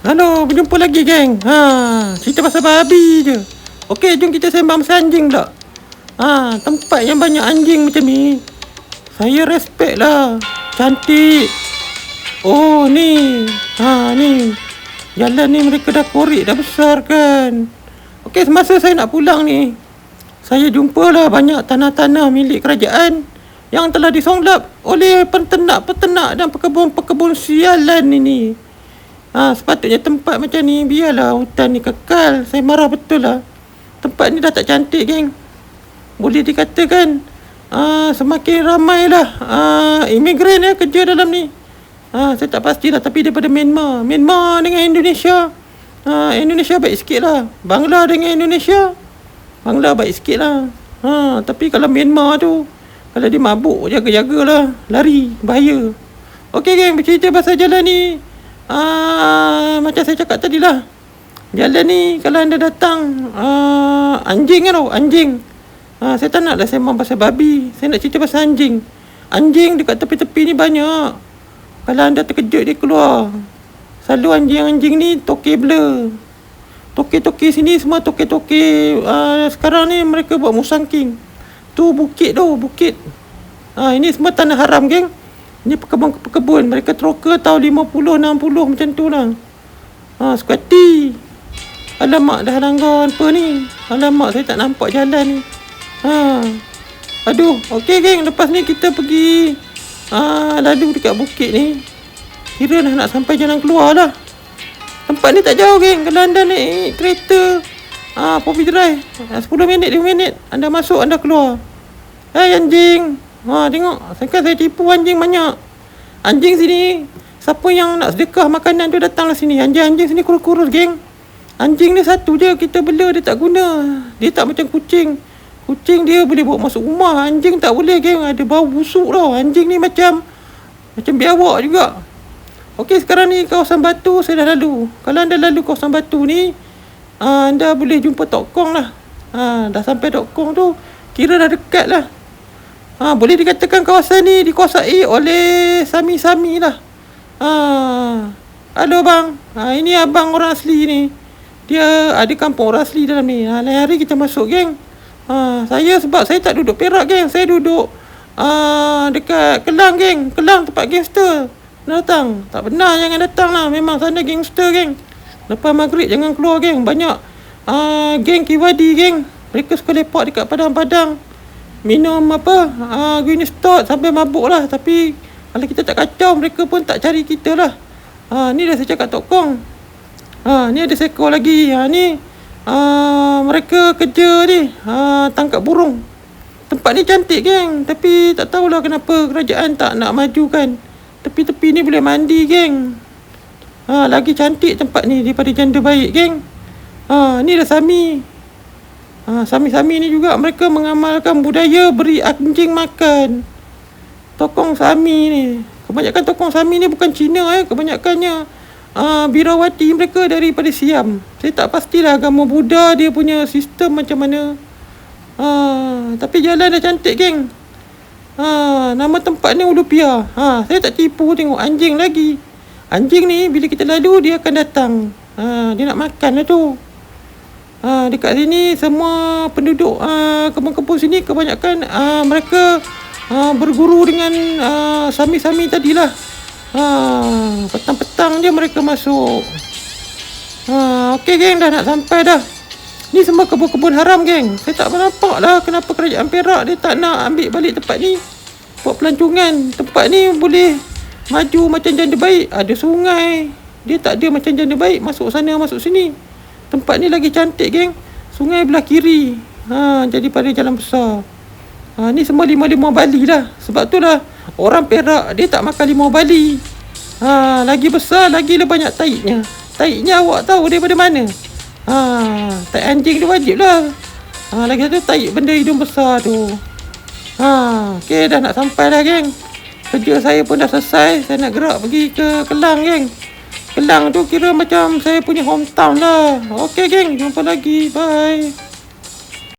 Halo, berjumpa lagi geng. Cerita pasal babi je. Okey, jom kita sembang pasal anjing pula. Tempat yang banyak anjing macam ni, saya respect lah. Cantik. Oh ni. Ni. Jalan ni mereka dah korek, dah besar kan. Okey, semasa saya nak pulang ni, saya jumpalah banyak tanah-tanah milik kerajaan yang telah disonglap oleh peternak-peternak dan pekebun-pekebun sialan ini. Sepatutnya tempat macam ni biarlah hutan ni kekal. Saya marah betul lah. Tempat ni dah tak cantik geng. Boleh dikatakan semakin ramailah imigran kerja dalam ni. Saya tak pastilah, tapi daripada Myanmar dengan Indonesia, Indonesia baik sikit lah. Bangla dengan Indonesia, Bangla baik sikit lah. Tapi kalau Myanmar tu, kalau dia mabuk, jaga-jagalah, lari, bahaya. Okey geng, bercerita pasal jalan ni. Macam saya cakap tadi lah, jalan ni kalau anda datang, anjing kan tau, anjing. Saya tak nak lah sembang pasal babi. Saya nak cerita pasal anjing. Anjing dekat tepi-tepi ni banyak. Kalau anda terkejut dia keluar. Selalu anjing-anjing ni toke blur. Toke-toke sini semua toke-toke. Sekarang ni mereka buat musangking. Tu bukit tu, bukit. Ini semua tanah haram geng. Ini pekebun. Mereka troka tahun 50, 60 macam tu lah. Suka hati. Alamak, dah langgar apa ni. Alamak, saya tak nampak jalan ni. Aduh, okey geng. Lepas ni kita pergi lalu dekat bukit ni. Kira dah nak sampai jalan keluar lah. Tempat ni tak jauh geng. Kalau anda naik kereta Popi Drive, 10 minit, 5 minit, anda masuk, anda keluar. Anjing. Tengok, saya tipu anjing banyak. Anjing sini, siapa yang nak sedekah makanan tu datanglah sini. Anjing sini kurus-kurus geng. Anjing ni satu je kita bela, dia tak guna. Dia tak macam kucing. Kucing dia boleh bawa masuk rumah. Anjing tak boleh geng, ada bau busuk tau. Anjing ni macam biawak juga. Okey, sekarang ni kawasan Batu saya dah lalu. Kalau anda lalu kawasan Batu ni, anda boleh jumpa Tok Kong lah. Dah sampai Tok Kong tu, kira dah dekat lah. Boleh dikatakan kawasan ni dikuasai oleh Sami-Sami lah. Halo bang, ini abang orang asli ni. Dia ada kampung orang asli dalam ni. Lain hari kita masuk geng. Sebab saya tak duduk Perak geng. Saya duduk dekat Kelang geng. Kelang tempat gangster datang. Tak benar, jangan datang lah. Memang sana gangster geng. Lepas maghrib jangan keluar geng. Banyak geng Kiwadi geng. Mereka suka lepak dekat padang-padang, minum Green Stout sampai mabuk lah. Tapi kalau kita tak kacau, mereka pun tak cari kita lah. Ni dah saya cakap Tok Kong. Ni ada seekor lagi. Ni mereka kerja ni, tangkap burung. Tempat ni cantik geng. Tapi tak tahulah kenapa kerajaan tak nak majukan. Tepi-tepi ni boleh mandi geng. Lagi cantik tempat ni daripada Janda Baik geng. Ni dah Sami. Sami-Sami ni juga mereka mengamalkan budaya beri anjing makan. Tokong Sami ni, kebanyakan Tokong Sami ni bukan Cina kebanyakannya birawati mereka daripada Siam. Saya tak pastilah agama Buddha dia punya sistem macam mana. Tapi jalan dah cantik geng. Nama tempat ni Ulupia. Saya tak tipu, tengok anjing lagi. Anjing ni bila kita lalu dia akan datang. Dia nak makan lah tu. Dekat sini semua penduduk kebun-kebun sini kebanyakan mereka berguru dengan Sami-Sami tadilah. Petang-petang je mereka masuk. Okey geng, dah nak sampai dah. Ni semua kebun-kebun haram geng. Saya tak nampak lah kenapa kerajaan Perak dia tak nak ambil balik tempat ni buat pelancongan. Tempat ni boleh maju macam Janda Baik. Ada sungai. Dia tak ada macam Janda Baik, masuk sana masuk sini. Tempat ni lagi cantik geng. Sungai belah kiri. Jadi pada jalan besar. Ni semua limau-limau Bali lah. Sebab tu lah orang Perak dia tak makan limau Bali. Lagi besar, lagi banyak taiknya. Taiknya awak tahu daripada mana? Taik anjing tu wajib lah. Lagi satu taik benda hidung besar tu. Okay, dah nak sampai dah geng. Kerja saya pun dah selesai. Saya nak gerak pergi ke Kelang geng. Kelang tu kira macam saya punya hometown lah. Okay geng, jumpa lagi. Bye.